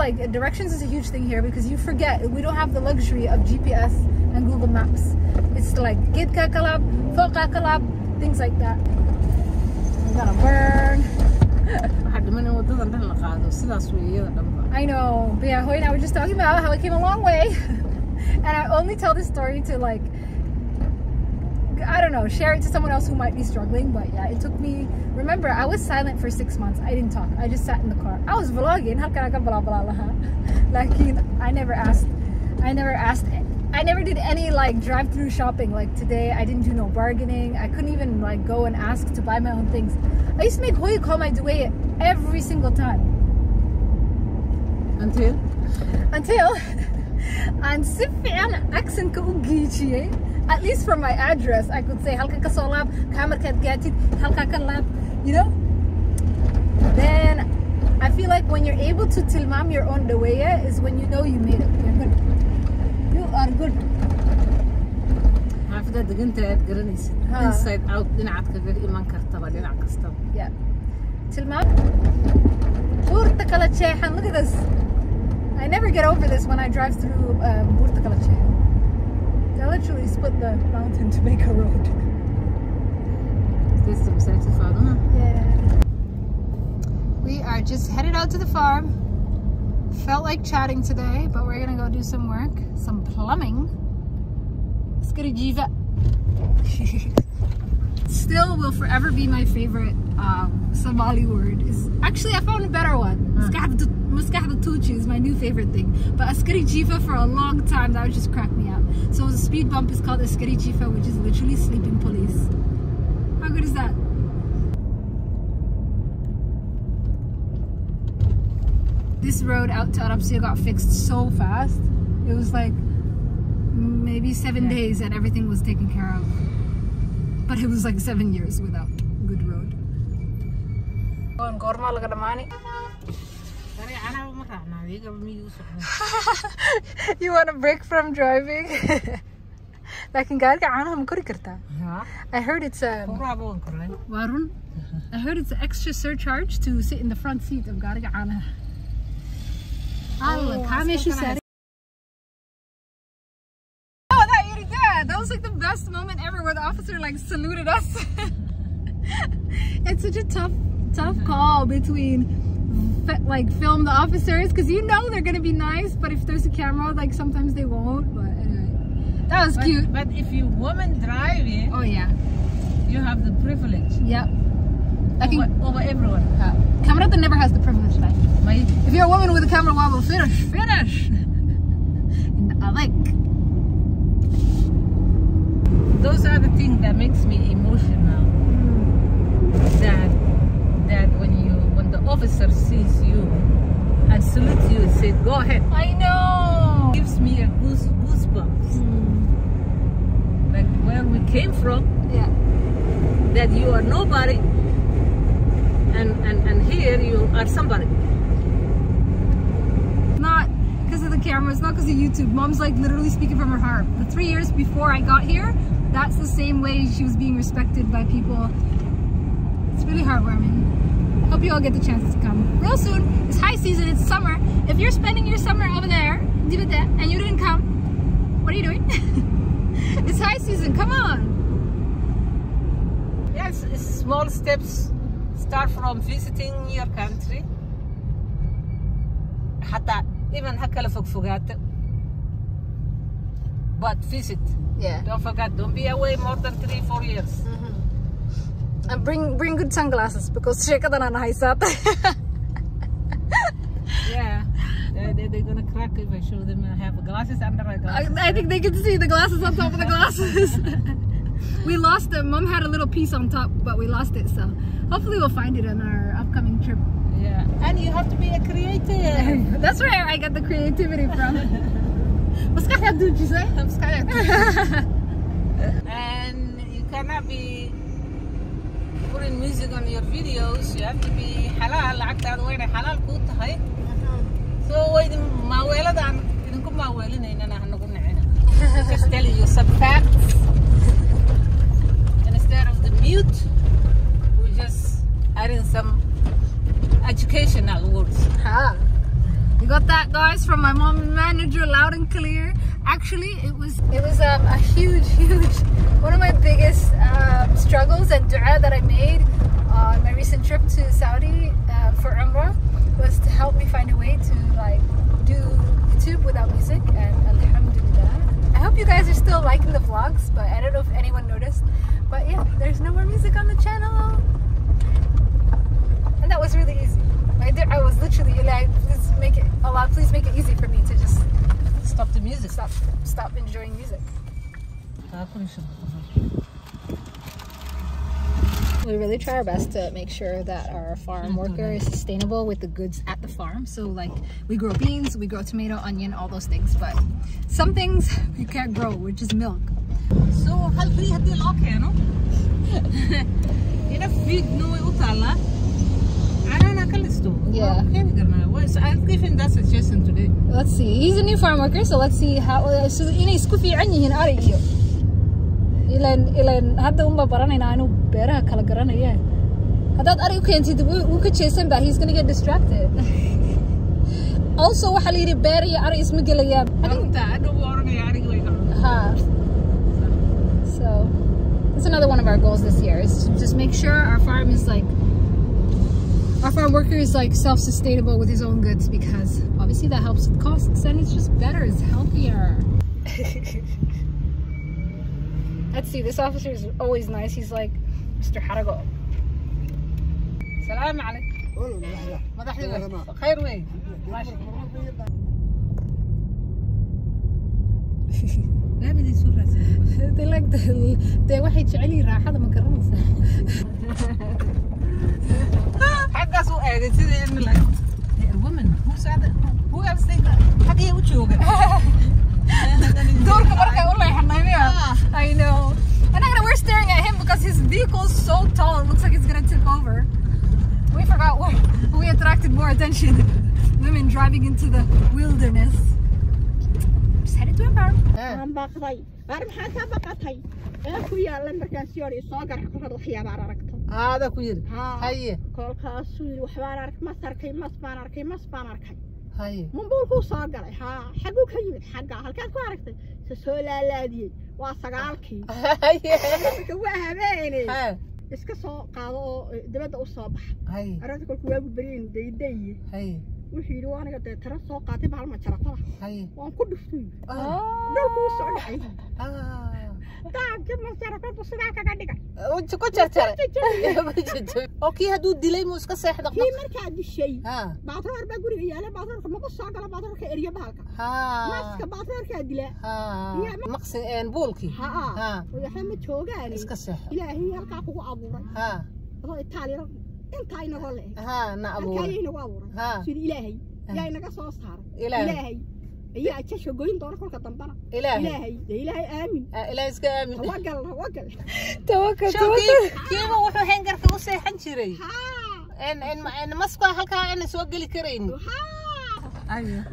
like directions is a huge thing here because you forget. We don't have the luxury of GPS and Google Maps. It's like gate ka kalab, fog ka kalab, things like that. I'm gonna burn. I know, but yeah, Hoy and I were just talking about how I came a long way. And I only tell this story to like, I don't know, share it to someone else who might be struggling. But yeah, it took me, remember, I was silent for 6 months. I didn't talk. I just sat in the car. I was vlogging. Like, I never did any like drive-through shopping. Like today, I didn't do no bargaining. I couldn't even like go and ask to buy my own things. I used to make Hoy call my duet every single time. Until and Sifian accent ko ugichi. At least from my address, I could say halka ka solab, kamar kat gatit, halka kan lab, you know? Then I feel like when you're able to tilmam your own dawaya is when you know you made it. You're good. You are good. After that, inside out, yeah. Tilmam. Look at this. I never get over this when I drive through Burta Kalache. They literally split the mountain to make a road. This is the farm. Yeah. We are just headed out to the farm. Felt like chatting today, but we're gonna go do some work, some plumbing. Skirijiva. Still will forever be my favorite Somali word. Actually, I found a better one. Muskahatuchi is my new favorite thing. But askari jifa for a long time, that would just crack me up. So the speed bump is called askari jifa, which is literally sleeping police. How good is that? This road out to Arabsia got fixed so fast. It was like maybe 7 days and everything was taken care of. But it was like 7 years without good road. You want a break from driving? I heard it's I heard it's an extra surcharge to sit in the front seat of Garga Ana. That was like the best moment ever where the officer like saluted us. It's such a tough call between like film the officers because you know they're gonna be nice, but if there's a camera, like sometimes they won't. But anyway, that was cute. But if you woman driving, oh yeah, you have the privilege. Yep. Over everyone. Camera that never has the privilege, right? If you're a woman with a camera wobble, finish. I like. Those are the things that makes me emotional. That when the officer sees you and salutes you and says, "Go ahead." I know. It gives me a goosebumps. Like where we came from. Yeah. That you are nobody, and here you are somebody. Not because of the cameras, not because of YouTube. Mom's like literally speaking from her heart. The 3 years before I got here, that's the same way she was being respected by people. It's really heartwarming. Hope you all get the chance to come real soon. It's high season, it's summer. If you're spending your summer over there and you didn't come, what are you doing? It's high season, come on. Yes, it's small steps. Start from visiting your country. Even but visit. Yeah. Don't forget, don't be away more than 3-4 years. And bring good sunglasses because yeah, they're gonna crack if I show them I have glasses under my glasses. I think they can see the glasses on top of the glasses. We lost them. Mom had a little piece on top, but we lost it. So hopefully we'll find it on our upcoming trip. Yeah, and you have to be a creative. That's where I got the creativity from. And you cannot be putting music on your videos. You have to be halal. Halal so just telling you some facts. And instead of the mute, we just adding some educational words. You got that, guys, from my mom and manager, loud and clear. Actually, it was a huge one of my biggest struggles and dua that I made on my recent trip to Saudi for Umrah, was to help me find a way to like do YouTube without music, and alhamdulillah. I hope you guys are still liking the vlogs, but I don't know if anyone noticed. But yeah, there's no more music on the channel, and that was really easy. I was literally like, please make it easy for me to just Stop the music. Stop enjoying music. We really try our best to make sure that our farm worker is sustainable with the goods at the farm. So like we grow beans, we grow tomato, onion, all those things, but some things you can't grow, which is milk. So hal free hadii loo keeno ina feed no utala ana kalisto. Yeah. I've given that suggestion today. Let's see. He's a new farm worker, so let's see how. So inay isku fiican yihiin ari iyo. Ilan hadda uma baranayna inuu beeraha kala garanaya. Haddaad ari u keentid wuu ka jeesan baa, he's gonna get distracted. Also, waxa la yiri beer iyo ari isma gelayaan. So that's another one of our goals this year, is to just make sure our farm is like, our farm worker is like self-sustainable with his own goods, because obviously that helps with costs and it's just better, it's healthier. Let's see, this officer is always nice. He's like, Mr. Harago. Salam alaikum. Khair way. They like they waxay jecel yihiin raaxada, ma garanaysaa. Xaggaas u eegay sidii in la woman who else think xagee u jooga doorka markay u leexanayna. I know. And we're staring at him because his vehicle is so tall, it looks like it's gonna tip over. We forgot what we attracted more attention. Women driving into the wilderness. Just headed to a farm. هذا كوير هاي كل كاسوي وحوار أرك مس بان أركي هاي من بقول صار قلي ها حقو كيمت حقه هالكاد كواركتي سسولا لادي واسقالكي هاي كواه بيني إسك صو قاضو دبده الصباح هاي أردت كل كواه برين دي هاي وحيرو أنا قد ترى صو قاطي بهالمشرقة هاي وأنا كل فيه دول كوس صعي تاك كم شرقة تصدق كعدك وأنت كنت ترى أوكي هدول ديلي موسك ساحدة كي مركز الشيء بعثر بقول يا لا بعثر ما بص على بعثر كأريا بالك ماسك بعثر كدلا مقص نبولكي ويا حمد شوقاني اسك الساح إلهي هلك أبو أبوري هذا التالي أنت أين قولي نأبوري كاين أبوري سيد إلهي يا إنك صار إلهي يا أتش جوين دور كل كتنبنا إلهي آمين إلهي اسك آمين توكل كيف وحو هنجر في وسط حنشري إن مسكوا هلك أنا سوق لي كرين أيوه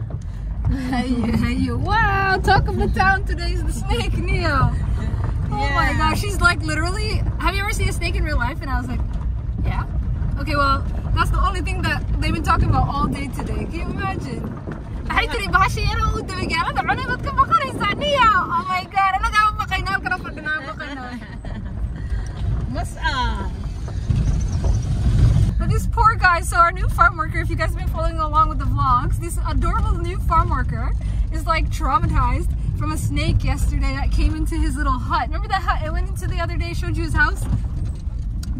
wow, talk of the town today is the snake, Neo. Oh my gosh, she's like literally, have you ever seen a snake in real life? And I was like, yeah. Okay, well, that's the only thing that they've been talking about all day today. Can you imagine? Oh my god, but this poor guy, so our new farm worker, if you guys have been following along with the vlogs, this adorable new farm worker is like traumatized from a snake yesterday that came into his little hut. Remember that hut I went into the other day, showed you his house?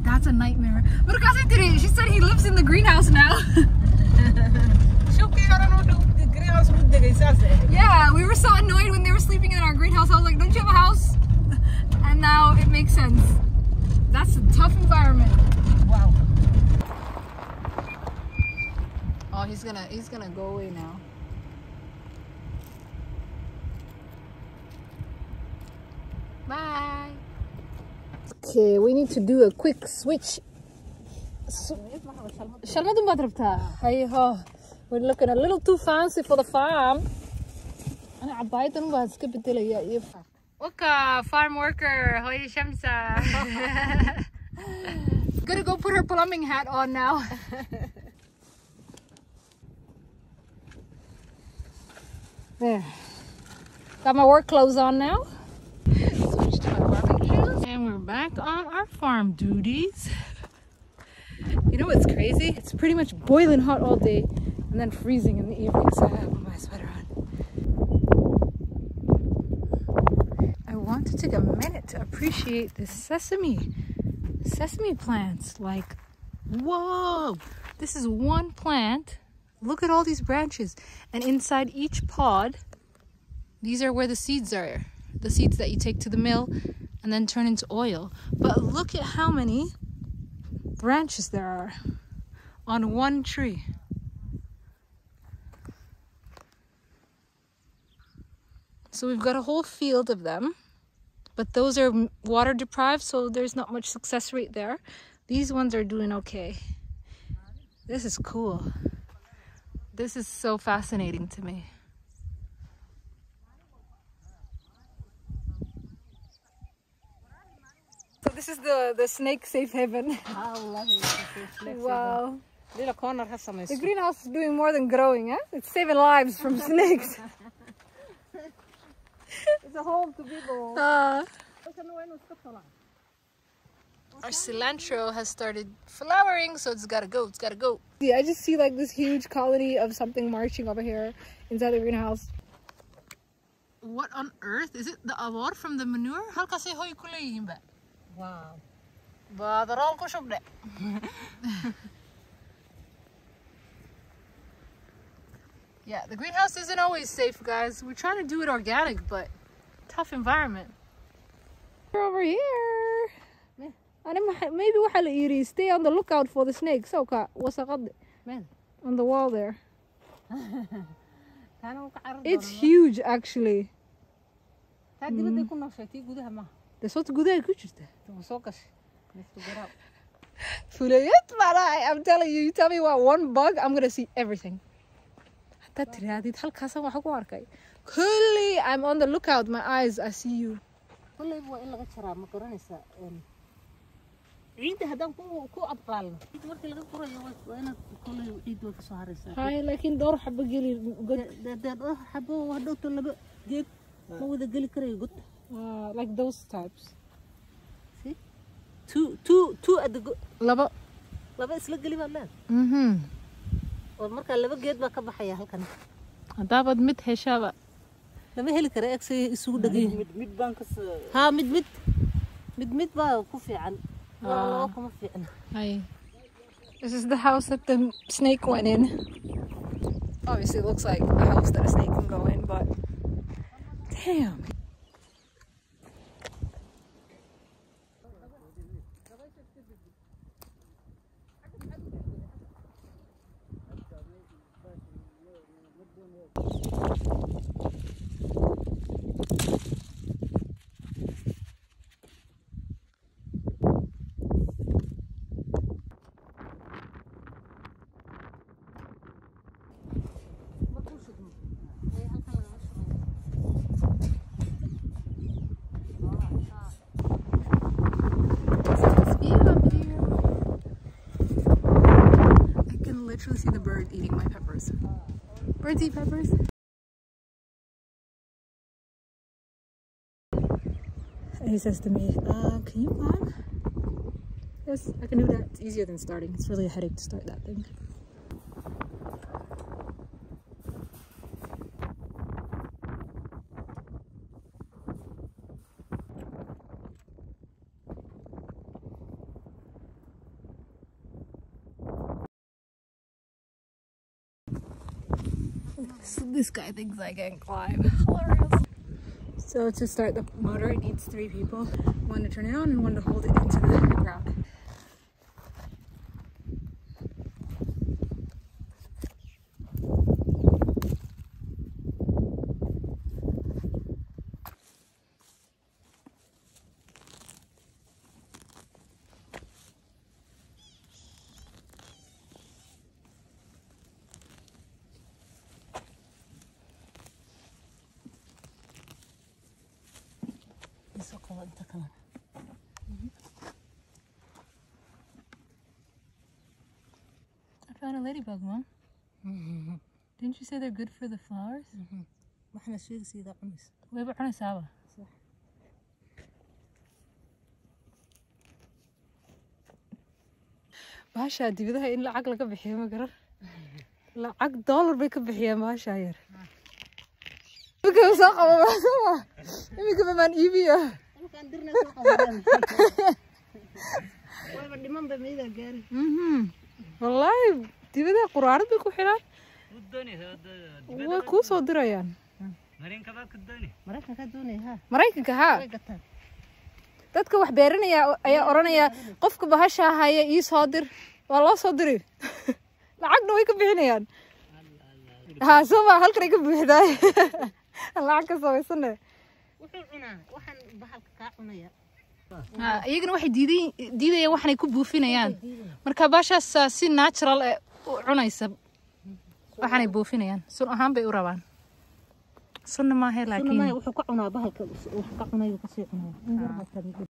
That's a nightmare. But she said he lives in the greenhouse now. Yeah, we were so annoyed when they were sleeping in our greenhouse. I was like, don't you have a house? And now it makes sense. That's a tough environment. Wow. Oh, he's gonna go away now. Bye. Okay, we need to do a quick switch. We're looking a little too fancy for the farm. Waka, farm worker. Hoy Shamsa. Gonna go put her plumbing hat on now. There. Got my work clothes on now. Switch to my farming shoes. And we're back on our farm duties. You know what's crazy? It's pretty much boiling hot all day and then freezing in the evening, so I have to put my sweater on. I want to take a minute to appreciate this sesame plants. Like, whoa! This is one plant. Look at all these branches. And inside each pod, these are where the seeds are. The seeds that you take to the mill and then turn into oil. But look at how many branches there are on one tree. So we've got a whole field of them, but those are water deprived, so there's not much success rate there. These ones are doing okay. This is cool. This is so fascinating to me. So this is the snake safe haven. Wow. The greenhouse is doing more than growing, eh? It's saving lives from snakes. It's a home to people. Our cilantro has started flowering, so it's gotta go, Yeah, I just see like this huge colony of something marching over here inside the greenhouse. What on earth? Is it the awar from the manure? Wow. Yeah, the greenhouse isn't always safe, guys. We're trying to do it organic, but tough environment. We're over here. Maybe stay on the lookout for the snakes. On the wall there. It's huge, actually. I'm telling you, you tell me what one bug, I'm gonna see everything. I'm on the lookout, my eyes, I see you. هاي لكن دور حبة قلي دور حبة وهدو تلبق جيت مو ذا قلي كري قط like those types. See? Two at the لبا إسلق قلي ولا ومركا لبا جيت بقى بحياة هالكنا دابد مت هشابة لما هلي كري أكسي يسود دقي مد بانكس ها مد بقى كوفي عن Hi. This is the house that the snake went in. Obviously it looks like a house that a snake can go in, but damn. Literally see the bird eating my peppers. Birds eat peppers. And he says to me, can you climb? Yes, I can do that. It's easier than starting. It's really a headache to start that thing. So this guy thinks I can climb. Hilarious. So to start the motor, it needs 3 people. One to turn it on and one to hold it into the ground. I found a ladybug, Mom. Didn't you say they're good for the flowers? ما احنا شيء سيدا عنيس ويبيعون سوا صح باشا دي بدها إن العقل كبحية ما قرر لا عقد دولار بيكبحية ما شاير بكم ساقة ما سوا يمكن ما نيبيه كان درنا ساقة والله بدي من بميدا جاري والله دي بدها قرارات بيكو حلال وكو صدرا يعني مرينك باك الدنيا مريكا كدوني ها maraykanka haa dadka wax beeranaya ayaa oranaya qofka bahasha haya ii soo dir waa loo soo diray lacagna way ka bixinayaan ha soo halkan ay ka buuxday lacag ka samaysanay wuxuu cunaa waxaan bahalka ka cunaya iyagana waxay diidayaan waxanay ku buufinayaan marka bahashaas si natural u cunaysa waxanay buufinayaan sun ahaan bay u rabaan sunna ma hay laakiin wuxuu ka cunaa bahalka wax ka cunayo ka sii cunaa